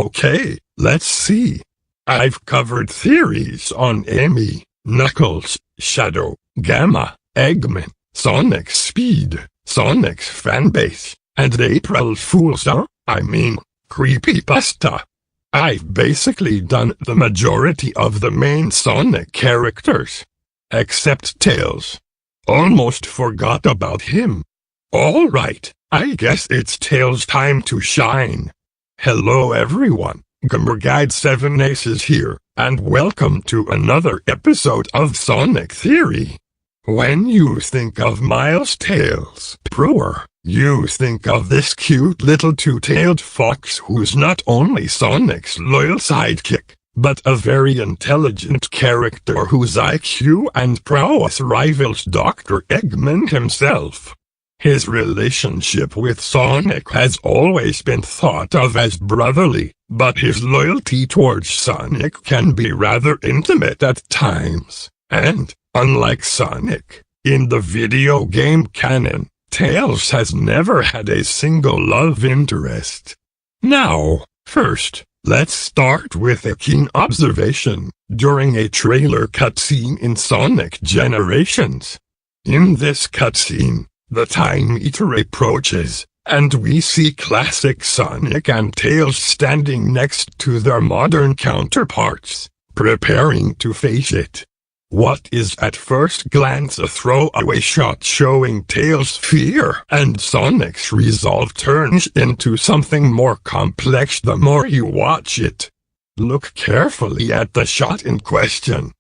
Okay, let's see. I've covered theories on Amy, Knuckles, Shadow, Gamma, Eggman, Sonic's speed, Sonic's fanbase, and April Fool's, creepypasta. I've basically done the majority of the main Sonic characters. Except Tails. Almost forgot about him. Alright, I guess it's Tails' time to shine. Hello everyone, Guide7 Aces here, and welcome to another episode of Sonic Theory. When you think of Miles Tails Prower, you think of this cute little two-tailed fox who's not only Sonic's loyal sidekick, but a very intelligent character whose IQ and prowess rivals Dr. Eggman himself. His relationship with Sonic has always been thought of as brotherly, but his loyalty towards Sonic can be rather intimate at times, and, unlike Sonic, in the video game canon, Tails has never had a single love interest. Now, first, let's start with a keen observation during a trailer cutscene in Sonic Generations. In this cutscene, the time meter approaches, and we see classic Sonic and Tails standing next to their modern counterparts, preparing to face it. What is at first glance a throwaway shot showing Tails' fear and Sonic's resolve turns into something more complex the more you watch it. Look carefully at the shot in question.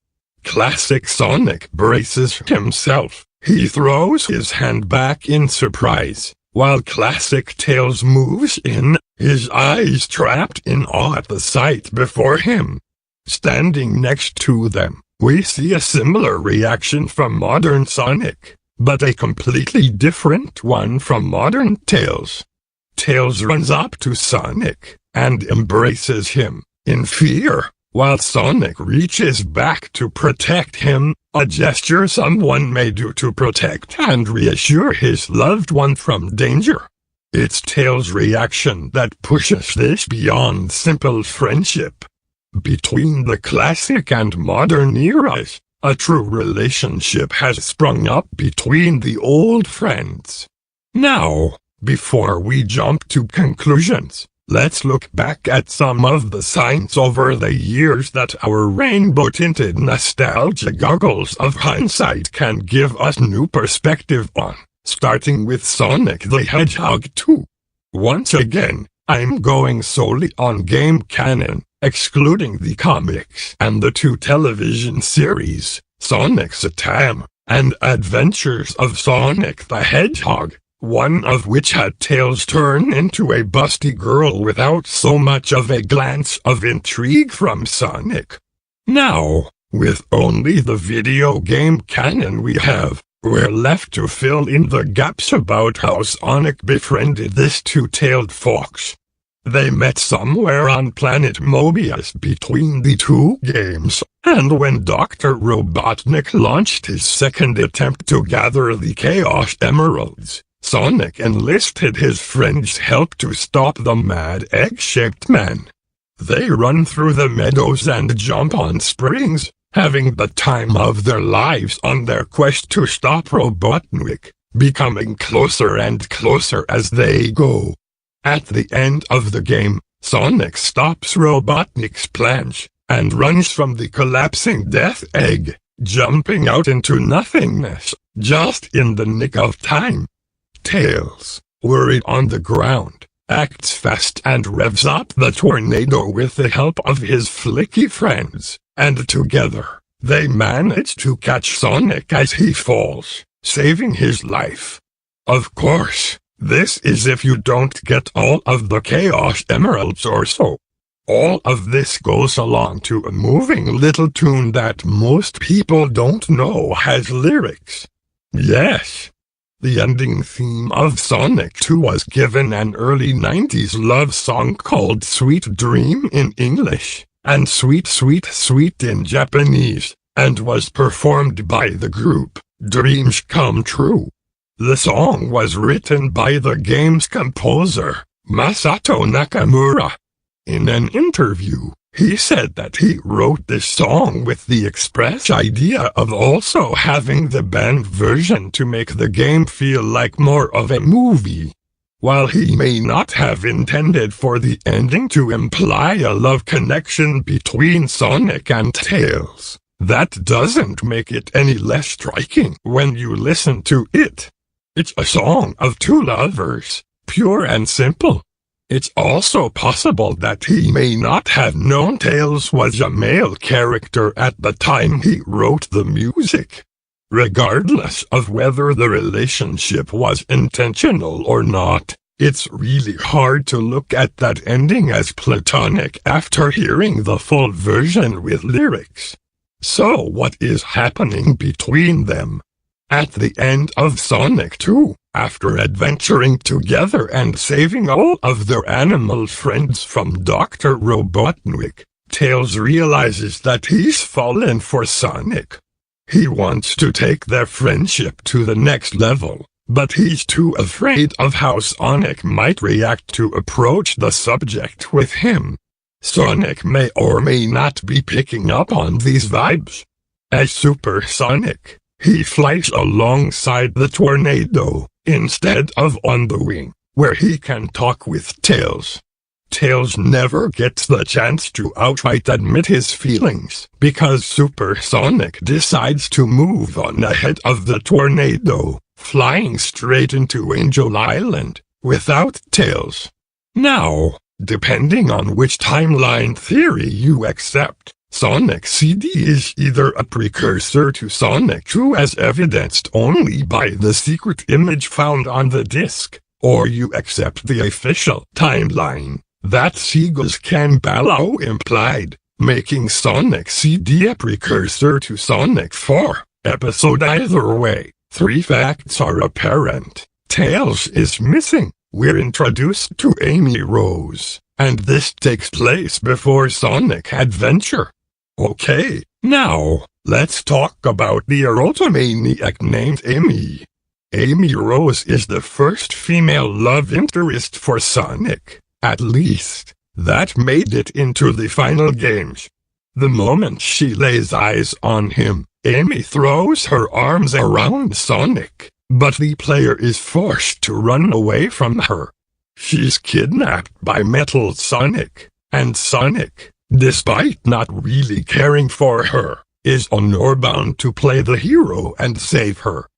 Classic Sonic braces himself. He throws his hand back in surprise, while classic Tails moves in, his eyes trapped in awe at the sight before him. Standing next to them, we see a similar reaction from modern Sonic, but a completely different one from modern Tails. Tails runs up to Sonic and embraces him in fear, while Sonic reaches back to protect him, a gesture someone may do to protect and reassure his loved one from danger. It's Tails' reaction that pushes this beyond simple friendship. Between the classic and modern eras, a true relationship has sprung up between the old friends. Now, before we jump to conclusions, let's look back at some of the signs over the years that our rainbow-tinted nostalgia goggles of hindsight can give us new perspective on, starting with Sonic the Hedgehog 2. Once again, I'm going solely on game canon, excluding the comics and the 2 television series, Sonic's Atam, and Adventures of Sonic the Hedgehog, one of which had Tails turn into a busty girl without so much of a glance of intrigue from Sonic. Now, with only the video game canon we have, we're left to fill in the gaps about how Sonic befriended this two-tailed fox. They met somewhere on planet Mobius between the 2 games, and when Dr. Robotnik launched his second attempt to gather the Chaos Emeralds, Sonic enlisted his friend's help to stop the mad egg-shaped man. They run through the meadows and jump on springs, having the time of their lives on their quest to stop Robotnik, becoming closer and closer as they go. At the end of the game, Sonic stops Robotnik's plunge, and runs from the collapsing Death Egg, jumping out into nothingness, just in the nick of time. Tails, worried on the ground, acts fast and revs up the tornado with the help of his flicky friends, and together, they manage to catch Sonic as he falls, saving his life. Of course, this is if you don't get all of the Chaos Emeralds or so. All of this goes along to a moving little tune that most people don't know has lyrics. Yes. The ending theme of Sonic 2 was given an early 90s love song called Sweet Dream in English, and Sweet Sweet Sweet in Japanese, and was performed by the group Dreams Come True. The song was written by the game's composer, Masato Nakamura. In an interview, he said that he wrote this song with the express idea of also having the band version to make the game feel like more of a movie. While he may not have intended for the ending to imply a love connection between Sonic and Tails, that doesn't make it any less striking when you listen to it. It's a song of two lovers, pure and simple. It's also possible that he may not have known Tails was a male character at the time he wrote the music. Regardless of whether the relationship was intentional or not, it's really hard to look at that ending as platonic after hearing the full version with lyrics. So what is happening between them? At the end of Sonic 2, after adventuring together and saving all of their animal friends from Dr. Robotnik, Tails realizes that he's fallen for Sonic. He wants to take their friendship to the next level, but he's too afraid of how Sonic might react to approach the subject with him. Sonic may or may not be picking up on these vibes. As Super Sonic, he flies alongside the tornado, instead of on the wing, where he can talk with Tails. Tails never gets the chance to outright admit his feelings, because Super Sonic decides to move on ahead of the tornado, flying straight into Angel Island, without Tails. Now, depending on which timeline theory you accept, Sonic CD is either a precursor to Sonic 2 as evidenced only by the secret image found on the disc, or you accept the official timeline that Sega's Ken Barlow implied, making Sonic CD a precursor to Sonic 4 episode. Either way, three facts are apparent. Tails is missing. We're introduced to Amy Rose, and this takes place before Sonic Adventure. Okay, now, let's talk about the erotomaniac named Amy. Amy Rose is the first female love interest for Sonic, at least, that made it into the final games. The moment she lays eyes on him, Amy throws her arms around Sonic, but the player is forced to run away from her. She's kidnapped by Metal Sonic, and Sonic, despite not really caring for her, is honor-bound to play the hero and save her.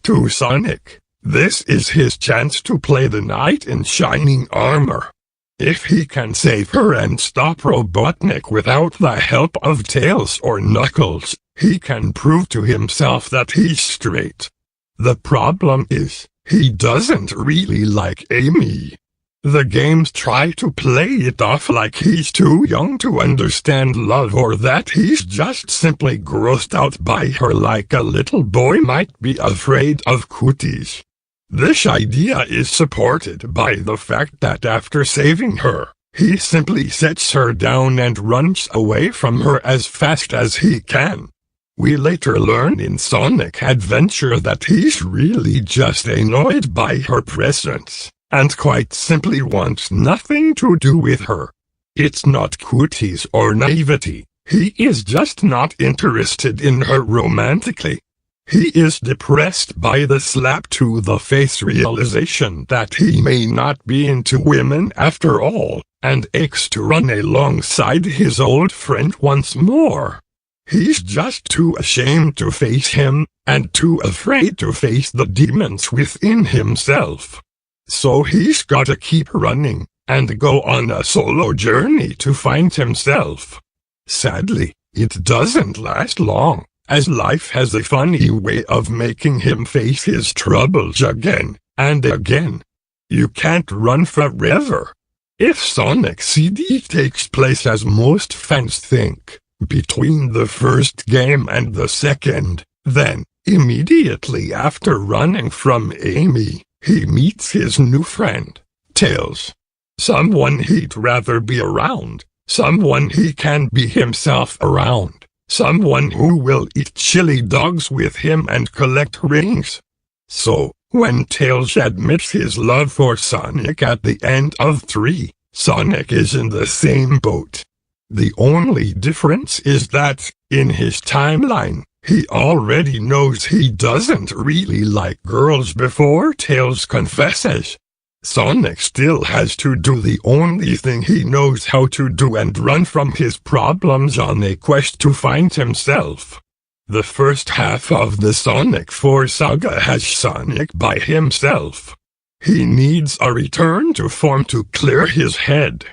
To Sonic, this is his chance to play the knight in shining armor. If he can save her and stop Robotnik without the help of Tails or Knuckles, he can prove to himself that he's straight. The problem is, he doesn't really like Amy. The games try to play it off like he's too young to understand love or that he's just simply grossed out by her like a little boy might be afraid of cooties. This idea is supported by the fact that after saving her, he simply sets her down and runs away from her as fast as he can. We later learn in Sonic Adventure that he's really just annoyed by her presence, and quite simply wants nothing to do with her. It's not cooties or naivety, he is just not interested in her romantically. He is depressed by the slap-to-the-face realization that he may not be into women after all, and aches to run alongside his old friend once more. He's just too ashamed to face him, and too afraid to face the demons within himself. So he's gotta keep running, and go on a solo journey to find himself. Sadly, it doesn't last long, as life has a funny way of making him face his troubles again, and again. You can't run forever. If Sonic CD takes place as most fans think, between the first game and the second, then, immediately after running from Amy, he meets his new friend, Tails. Someone he'd rather be around, someone he can be himself around, someone who will eat chili dogs with him and collect rings. So, when Tails admits his love for Sonic at the end of 3, Sonic is in the same boat. The only difference is that, in his timeline, he already knows he doesn't really like girls before Tails confesses. Sonic still has to do the only thing he knows how to do and run from his problems on a quest to find himself. The first half of the Sonic 4 saga has Sonic by himself. He needs a return to form to clear his head,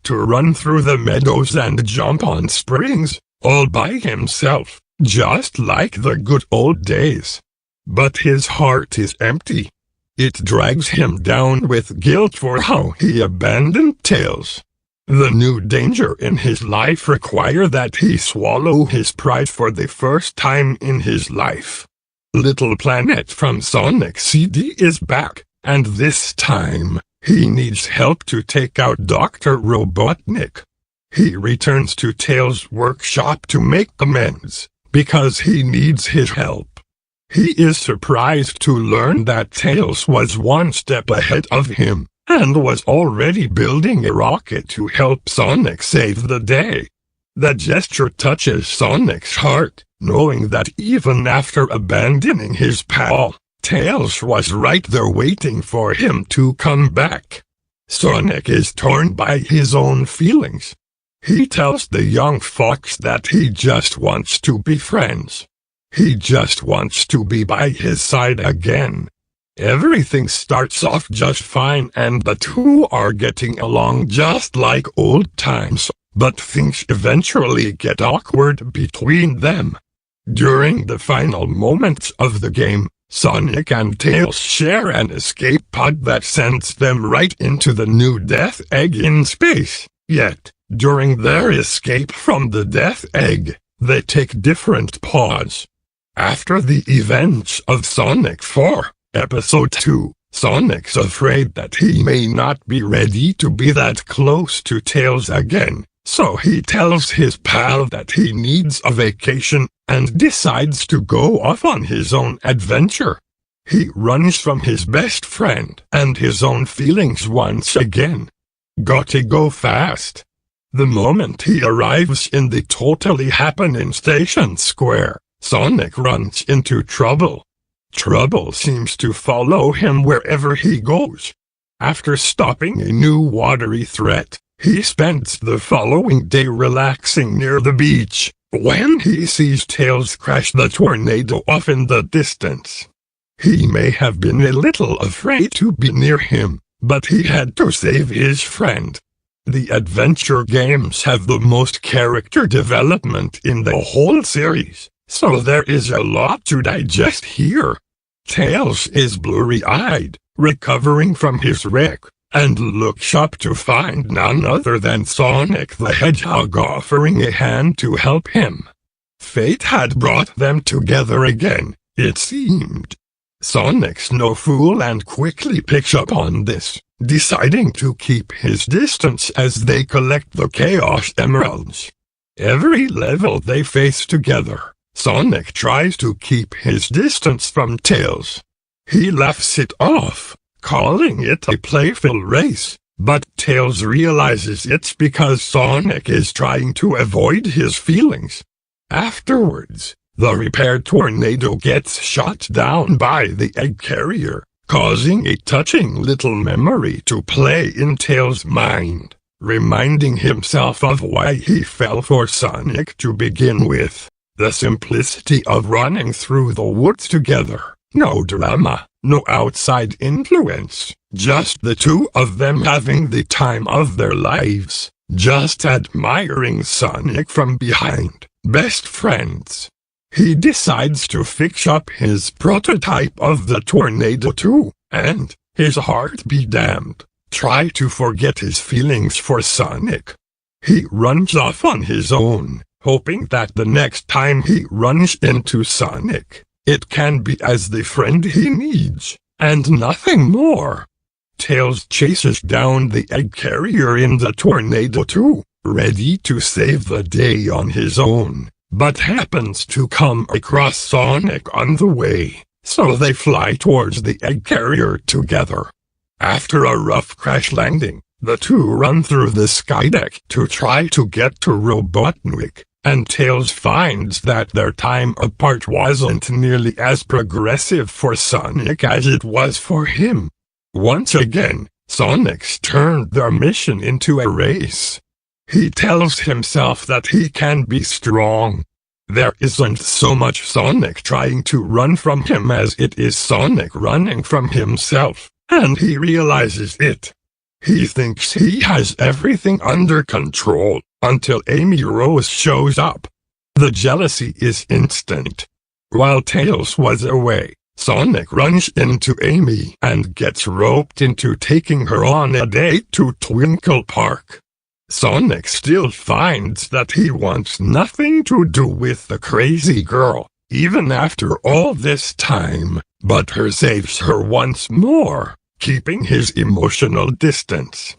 to run through the meadows and jump on springs, all by himself, just like the good old days. But his heart is empty. It drags him down with guilt for how he abandoned Tails. The new danger in his life requires that he swallow his pride for the first time in his life. Little Planet from Sonic CD is back, and this time, he needs help to take out Dr. Robotnik. He returns to Tails' workshop to make amends, because he needs his help. He is surprised to learn that Tails was one step ahead of him, and was already building a rocket to help Sonic save the day. The gesture touches Sonic's heart, knowing that even after abandoning his pal, Tails was right there waiting for him to come back. Sonic is torn by his own feelings. He tells the young fox that he just wants to be friends. He just wants to be by his side again. Everything starts off just fine and the two are getting along just like old times, but things eventually get awkward between them. During the final moments of the game, Sonic and Tails share an escape pod that sends them right into the new Death Egg in space. Yet, during their escape from the Death Egg, they take different paths. After the events of Sonic 4, Episode 2, Sonic's afraid that he may not be ready to be that close to Tails again, so he tells his pal that he needs a vacation and decides to go off on his own adventure. He runs from his best friend and his own feelings once again. Gotta go fast. The moment he arrives in the Totally Happening Station Square, Sonic runs into trouble. Trouble seems to follow him wherever he goes. After stopping a new watery threat, he spends the following day relaxing near the beach, when he sees Tails crash the tornado off in the distance. He may have been a little afraid to be near him, but he had to save his friend. The adventure games have the most character development in the whole series, so there is a lot to digest here. Tails is blurry-eyed, recovering from his wreck, and looks up to find none other than Sonic the Hedgehog offering a hand to help him. Fate had brought them together again, it seemed. Sonic's no fool and quickly picks up on this, deciding to keep his distance as they collect the Chaos Emeralds. Every level they face together, Sonic tries to keep his distance from Tails. He laughs it off, calling it a playful race, but Tails realizes it's because Sonic is trying to avoid his feelings. Afterwards, the repaired tornado gets shot down by the egg carrier, causing a touching little memory to play in Tails' mind, reminding himself of why he fell for Sonic to begin with. The simplicity of running through the woods together. No drama, no outside influence, just the two of them having the time of their lives, just admiring Sonic from behind, best friends. He decides to fix up his prototype of the tornado too, and, his heart be damned, try to forget his feelings for Sonic. He runs off on his own, hoping that the next time he runs into Sonic, it can be as the friend he needs, and nothing more. Tails chases down the egg carrier in the tornado too, ready to save the day on his own, but happens to come across Sonic on the way, so they fly towards the egg carrier together. After a rough crash landing, The two run through the skydeck to try to get to Robotnik, and Tails finds that their time apart wasn't nearly as progressive for Sonic as it was for him. Once again, Sonic's turned their mission into a race. He tells himself that he can be strong. There isn't so much Sonic trying to run from him as it is Sonic running from himself, and he realizes it. He thinks he has everything under control, until Amy Rose shows up. The jealousy is instant. While Tails was away, Sonic runs into Amy and gets roped into taking her on a date to Twinkle Park. Sonic still finds that he wants nothing to do with the crazy girl, even after all this time, but her saves her once more, keeping his emotional distance.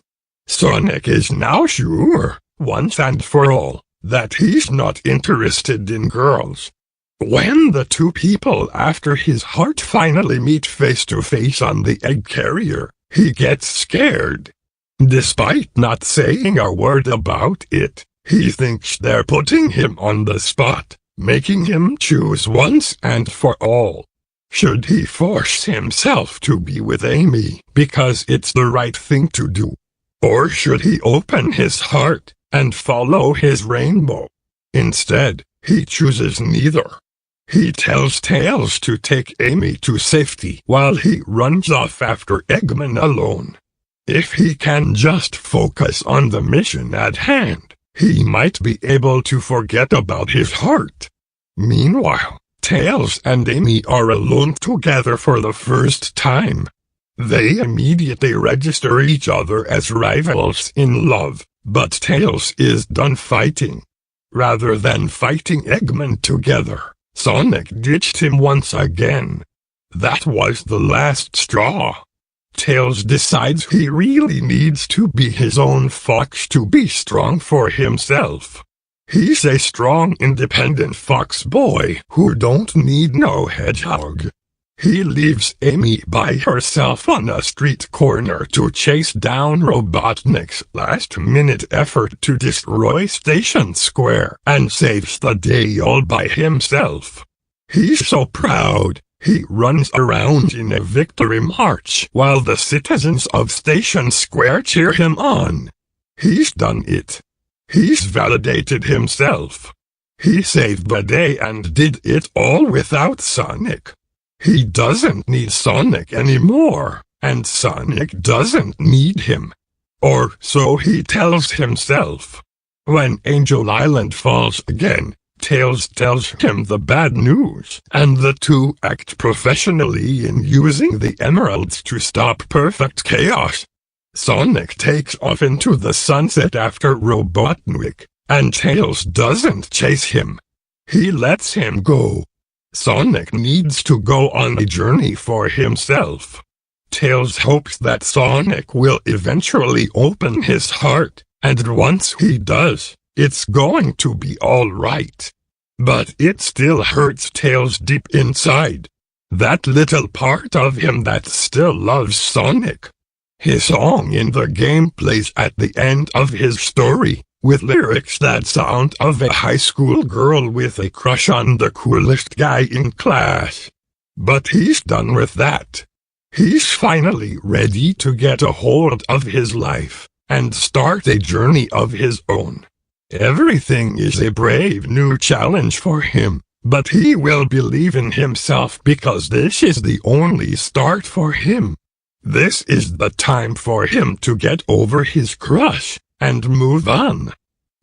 Sonic is now sure, once and for all, that he's not interested in girls. When the two people after his heart finally meet face to face on the egg carrier, he gets scared. Despite not saying a word about it, he thinks they're putting him on the spot, making him choose once and for all. Should he force himself to be with Amy because it's the right thing to do? Or should he open his heart and follow his rainbow? Instead, he chooses neither. He tells Tails to take Amy to safety while he runs off after Eggman alone. If he can just focus on the mission at hand, he might be able to forget about his heart. Meanwhile, Tails and Amy are alone together for the first time. They immediately register each other as rivals in love, but Tails is done fighting. Rather than fighting Eggman together, Sonic ditched him once again. That was the last straw. Tails decides he really needs to be his own fox to be strong for himself. He's a strong, independent fox boy who don't need no hedgehog. He leaves Amy by herself on a street corner to chase down Robotnik's last-minute effort to destroy Station Square and saves the day all by himself. He's so proud. He runs around in a victory march while the citizens of Station Square cheer him on. He's done it. He's validated himself. He saved the day and did it all without Sonic. He doesn't need Sonic anymore, and Sonic doesn't need him. Or so he tells himself. When Angel Island falls again, Tails tells him the bad news, and the two act professionally in using the emeralds to stop perfect chaos. Sonic takes off into the sunset after Robotnik, and Tails doesn't chase him. He lets him go. Sonic needs to go on a journey for himself. Tails hopes that Sonic will eventually open his heart, and once he does, it's going to be all right. But it still hurts Tails deep inside. That little part of him that still loves Sonic. His song in the game plays at the end of his story, with lyrics that sound of a high school girl with a crush on the coolest guy in class. But he's done with that. He's finally ready to get a hold of his life and start a journey of his own. Everything is a brave new challenge for him, but he will believe in himself because this is the only start for him. This is the time for him to get over his crush and move on.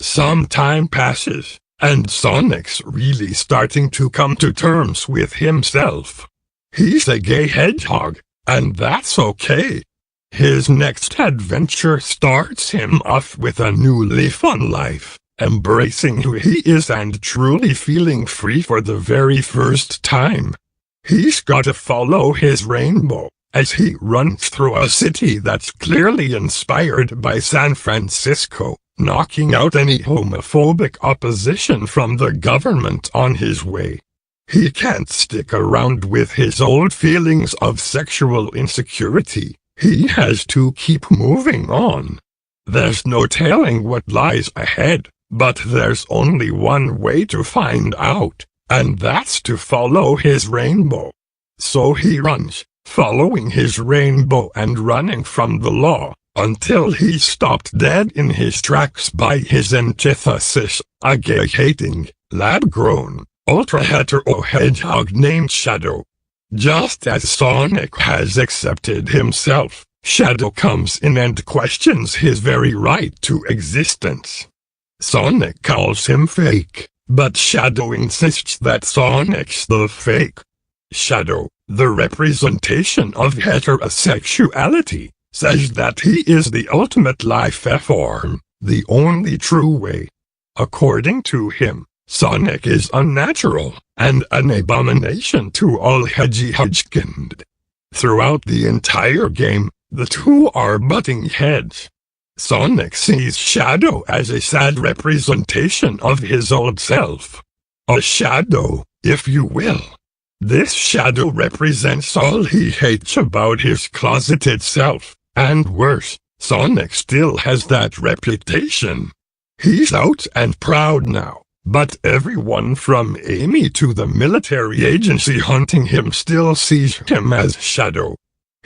Some time passes, and Sonic's really starting to come to terms with himself. He's a gay hedgehog, and that's okay. His next adventure starts him off with a new leaf on life, embracing who he is and truly feeling free for the very first time. He's got to follow his rainbow as he runs through a city that's clearly inspired by San Francisco, knocking out any homophobic opposition from the government on his way. He can't stick around with his old feelings of sexual insecurity. He has to keep moving on. There's no telling what lies ahead, but there's only one way to find out, and that's to follow his rainbow. So he runs, following his rainbow and running from the law, until he's stopped dead in his tracks by his antithesis, a gay-hating, lab-grown, ultra-hetero hedgehog named Shadow. Just as Sonic has accepted himself, Shadow comes in and questions his very right to existence. Sonic calls him fake, but Shadow insists that Sonic's the fake. Shadow, the representation of heterosexuality, says that he is the ultimate life form, the only true way. According to him, Sonic is unnatural and an abomination to all hedgehogs. Throughout the entire game, the two are butting heads. Sonic sees Shadow as a sad representation of his old self. A shadow, if you will. This shadow represents all he hates about his closeted self, and worse, Sonic still has that reputation. He's out and proud now, but everyone from Amy to the military agency hunting him still sees him as Shadow.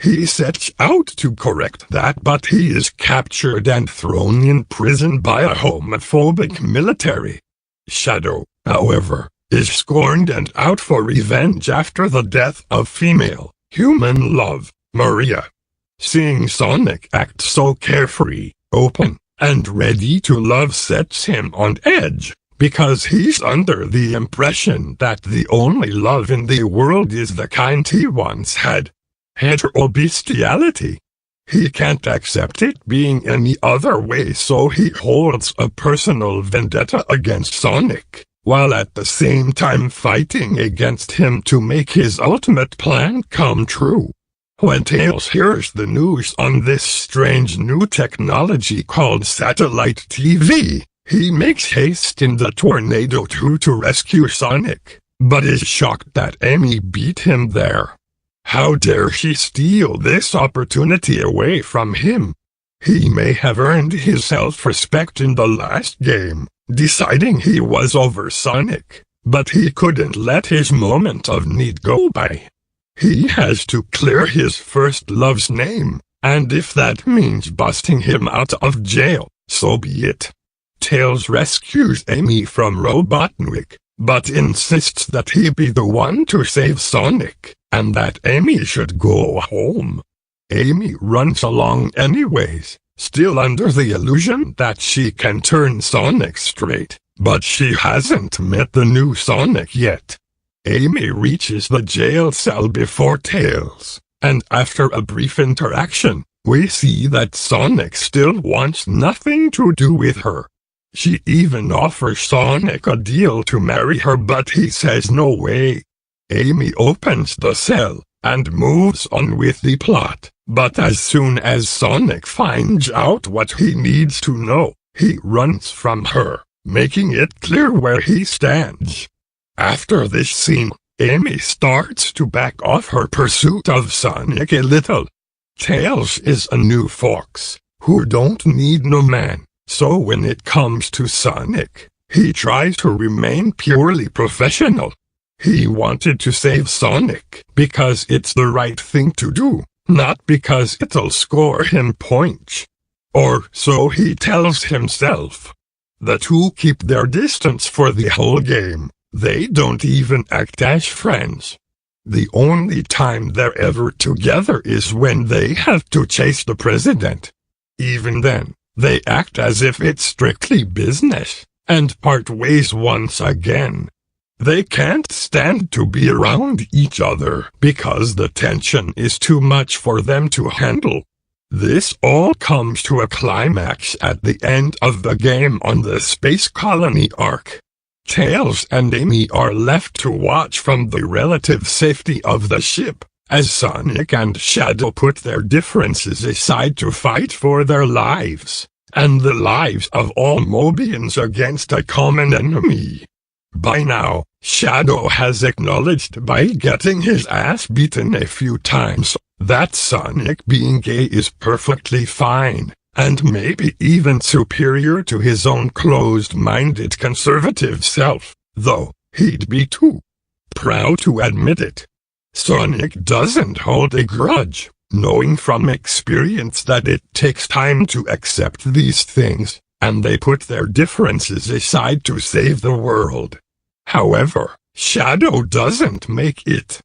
He sets out to correct that, but he is captured and thrown in prison by a homophobic military. Shadow, however, is scorned and out for revenge after the death of female, human love, Maria. Seeing Sonic act so carefree, open, and ready to love sets him on edge, because he's under the impression that the only love in the world is the kind he once had. Hetero-bestiality. He can't accept it being any other way, so he holds a personal vendetta against Sonic, while at the same time fighting against him to make his ultimate plan come true. When Tails hears the news on this strange new technology called satellite TV, he makes haste in the Tornado 2 to rescue Sonic, but is shocked that Amy beat him there. How dare she steal this opportunity away from him? He may have earned his self-respect in the last game, deciding he was over Sonic, but he couldn't let his moment of need go by. He has to clear his first love's name, and if that means busting him out of jail, so be it. Tails rescues Amy from Robotnik, but insists that he be the one to save Sonic, and that Amy should go home. Amy runs along anyways, still under the illusion that she can turn Sonic straight, but she hasn't met the new Sonic yet. Amy reaches the jail cell before Tails, and after a brief interaction, we see that Sonic still wants nothing to do with her. She even offers Sonic a deal to marry her, but he says no way. Amy opens the cell and moves on with the plot, but as soon as Sonic finds out what he needs to know, he runs from her, making it clear where he stands. After this scene, Amy starts to back off her pursuit of Sonic a little. Tails is a new fox, who don't need no man, so when it comes to Sonic, he tries to remain purely professional. He wanted to save Sonic because it's the right thing to do, not because it'll score him points. Or so he tells himself. The two keep their distance for the whole game. They don't even act as friends. The only time they're ever together is when they have to chase the president. Even then, they act as if it's strictly business, and part ways once again. They can't stand to be around each other because the tension is too much for them to handle. This all comes to a climax at the end of the game on the Space Colony arc. Tails and Amy are left to watch from the relative safety of the ship, as Sonic and Shadow put their differences aside to fight for their lives, and the lives of all Mobians against a common enemy. By now, Shadow has acknowledged by getting his ass beaten a few times that Sonic being gay is perfectly fine, and maybe even superior to his own closed-minded conservative self, though he'd be too proud to admit it. Sonic doesn't hold a grudge, knowing from experience that it takes time to accept these things, and they put their differences aside to save the world. However, Shadow doesn't make it.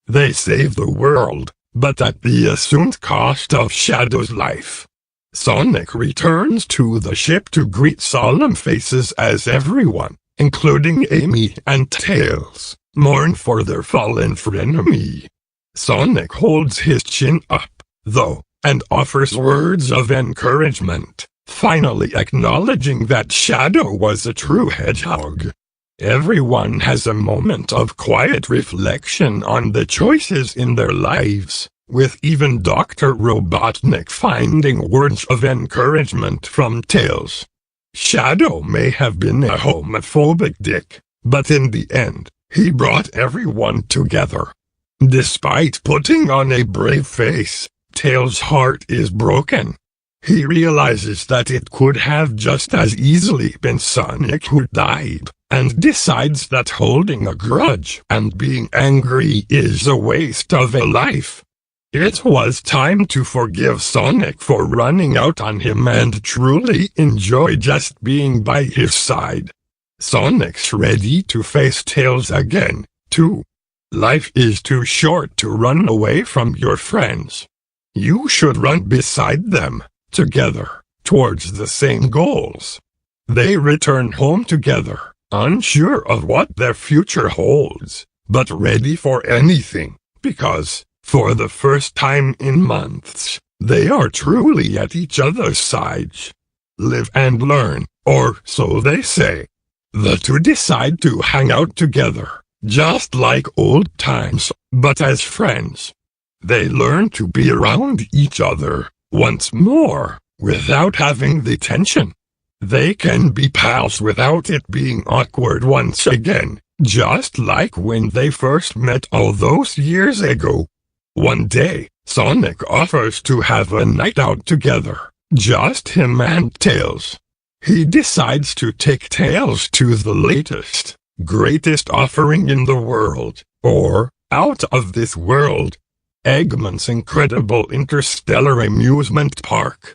They save the world, but at the assumed cost of Shadow's life. Sonic returns to the ship to greet solemn faces as everyone, including Amy and Tails, mourn for their fallen frenemy. Sonic holds his chin up, though, and offers words of encouragement, finally acknowledging that Shadow was a true hedgehog. Everyone has a moment of quiet reflection on the choices in their lives, with even Dr. Robotnik finding words of encouragement from Tails. Shadow may have been a homophobic dick, but in the end, he brought everyone together. Despite putting on a brave face, Tails' heart is broken. He realizes that it could have just as easily been Sonic who died, and decides that holding a grudge and being angry is a waste of a life. It was time to forgive Sonic for running out on him and truly enjoy just being by his side. Sonic's ready to face Tails again, too. Life is too short to run away from your friends. You should run beside them, together, towards the same goals. They return home together, unsure of what their future holds, but ready for anything, because, for the first time in months, they are truly at each other's sides. Live and learn, or so they say. The two decide to hang out together, just like old times, but as friends. They learn to be around each other, once more, without having the tension. They can be pals without it being awkward once again, just like when they first met all those years ago. One day, Sonic offers to have a night out together, just him and Tails. He decides to take Tails to the latest, greatest offering in the world, or out of this world. Eggman's incredible interstellar amusement park.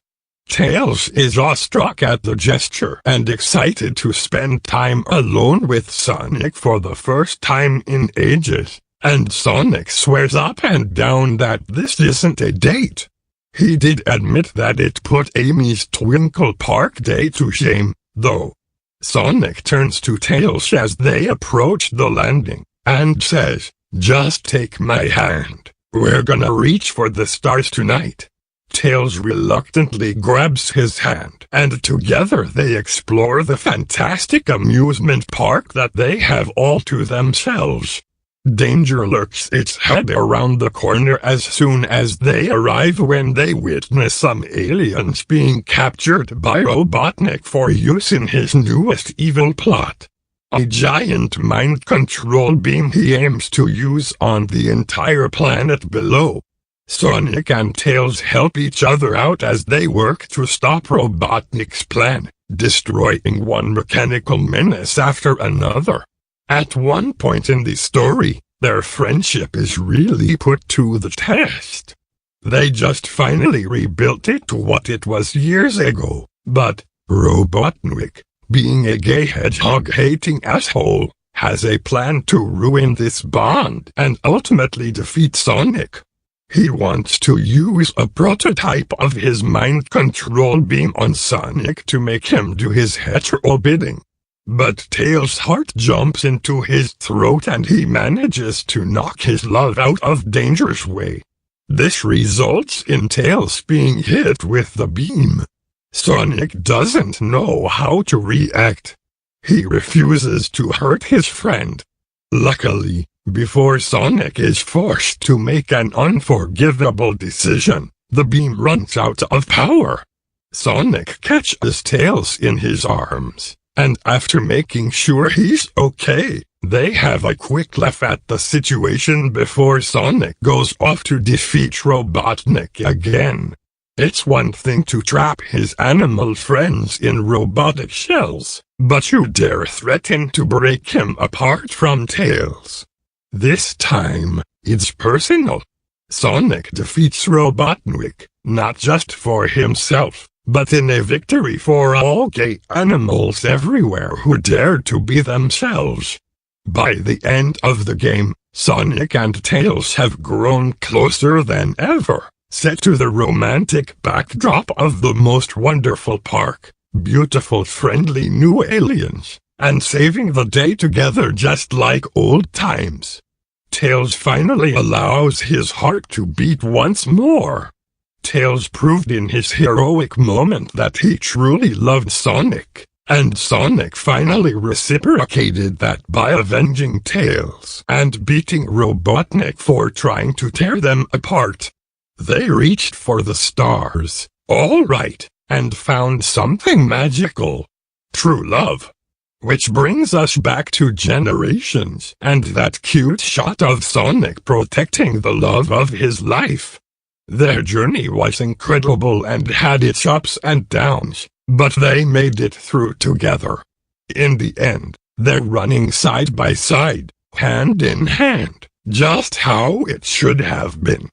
Tails is awestruck at the gesture and excited to spend time alone with Sonic for the first time in ages. And Sonic swears up and down that this isn't a date. He did admit that it put Amy's Twinkle Park day to shame, though. Sonic turns to Tails as they approach the landing, and says, "Just take my hand. We're gonna reach for the stars tonight." Tails reluctantly grabs his hand, and together they explore the fantastic amusement park that they have all to themselves. Danger lurks its head around the corner as soon as they arrive when they witness some aliens being captured by Robotnik for use in his newest evil plot. A giant mind control beam he aims to use on the entire planet below. Sonic and Tails help each other out as they work to stop Robotnik's plan, destroying one mechanical menace after another. At one point in the story, their friendship is really put to the test. They just finally rebuilt it to what it was years ago, but Robotnik, being a gay hedgehog-hating asshole, has a plan to ruin this bond and ultimately defeat Sonic. He wants to use a prototype of his mind control beam on Sonic to make him do his hetero bidding. But Tails' heart jumps into his throat and he manages to knock his love out of danger's way. This results in Tails being hit with the beam. Sonic doesn't know how to react. He refuses to hurt his friend. Luckily, before Sonic is forced to make an unforgivable decision, the beam runs out of power. Sonic catches Tails in his arms, and after making sure he's okay, they have a quick laugh at the situation before Sonic goes off to defeat Robotnik again. It's one thing to trap his animal friends in robotic shells, but you dare threaten to break him apart from Tails. This time, it's personal. Sonic defeats Robotnik, not just for himself, but in a victory for all gay animals everywhere who dare to be themselves. By the end of the game, Sonic and Tails have grown closer than ever, set to the romantic backdrop of the most wonderful park, beautiful friendly new aliens, and saving the day together just like old times. Tails finally allows his heart to beat once more. Tails proved in his heroic moment that he truly loved Sonic, and Sonic finally reciprocated that by avenging Tails and beating Robotnik for trying to tear them apart. They reached for the stars, all right, and found something magical. True love. Which brings us back to Generations and that cute shot of Sonic protecting the love of his life. Their journey was incredible and had its ups and downs, but they made it through together. In the end, they're running side by side, hand in hand, just how it should have been.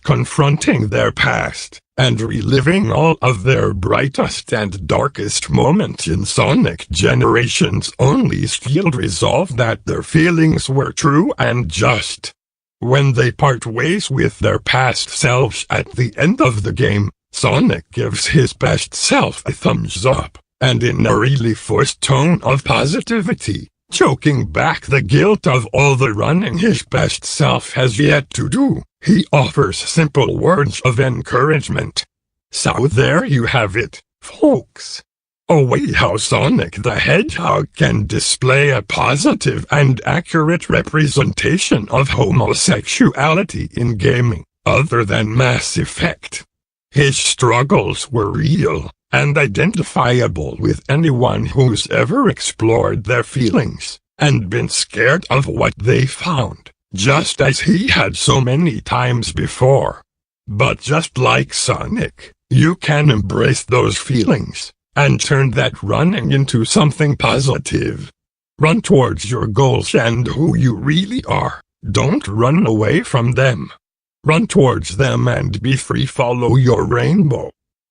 Confronting their past, and reliving all of their brightest and darkest moments in Sonic Generations only steeled resolve that their feelings were true and just. When they part ways with their past selves at the end of the game, Sonic gives his best self a thumbs up, and in a really forced tone of positivity, choking back the guilt of all the running his best self has yet to do, he offers simple words of encouragement. So there you have it, folks. Oh wait, how Sonic the Hedgehog can display a positive and accurate representation of homosexuality in gaming, other than Mass Effect. His struggles were real, and identifiable with anyone who's ever explored their feelings, and been scared of what they found, just as he had so many times before. But just like Sonic, you can embrace those feelings, and turn that running into something positive. Run towards your goals and who you really are, don't run away from them. Run towards them and be free, follow your rainbow.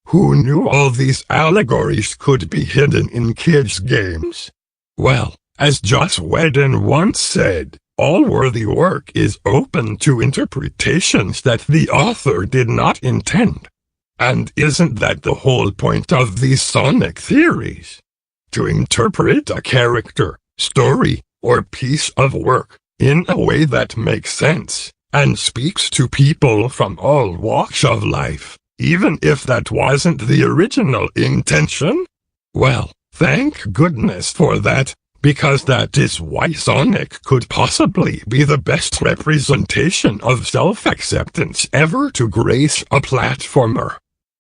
Who knew all these allegories could be hidden in kids' games? Well, as Joss Whedon once said, all worthy work is open to interpretations that the author did not intend. And isn't that the whole point of these Sonic theories? To interpret a character, story, or piece of work in a way that makes sense and speaks to people from all walks of life, even if that wasn't the original intention? Well, thank goodness for that, because that is why Sonic could possibly be the best representation of self-acceptance ever to grace a platformer.